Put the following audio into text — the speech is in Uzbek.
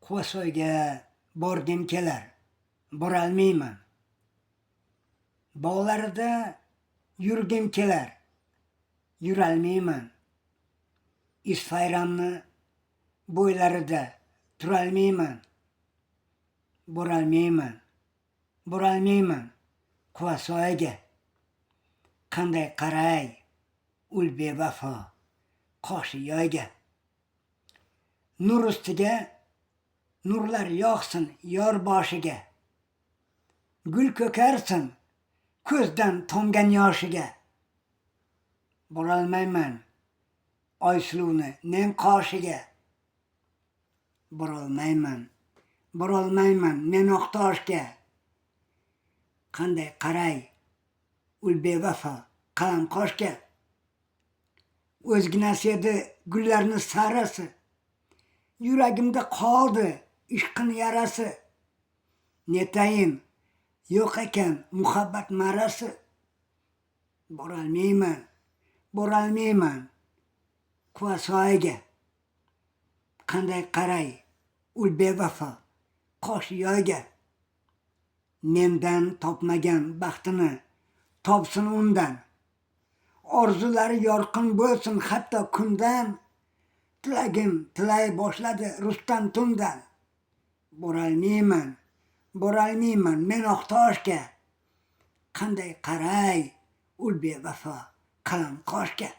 Quvasoyga borgim kelar, borolmayman. Bog'larida yurgim kelar, yurolmayman. Isfayramni bo'ylarida turolmayman, borolmayman Quvasoyga. Qanday qaray ul bevafo qoshi yoyga. Nur ustiga nurlar yog'sin yor boshiga. Gul ko'karsin ko'zdan tomgan yoshiga. Borolmayman Oysuluvni nem qoshiga. Borolmayman men Oqtoshga. Qanday qaray ul bevafo qalam qoshga. O'zginasi edi gullarni sarasi. Yuragimda qoldi ishqin yarasi. Netayin yo'q ekan muhabbat marasi. Borolmayman Quvasoyga. Qanday qaray ul bevafo qoshi yoyga. Mendan topmagan baxtini topsin undan. Orzulari yorqin bo'lsin hatto kundan. Tilay boshladi Rustam tundan. Borolmayman men Oqtoshga. Qanday qaray ul bevafo qalam qoshga.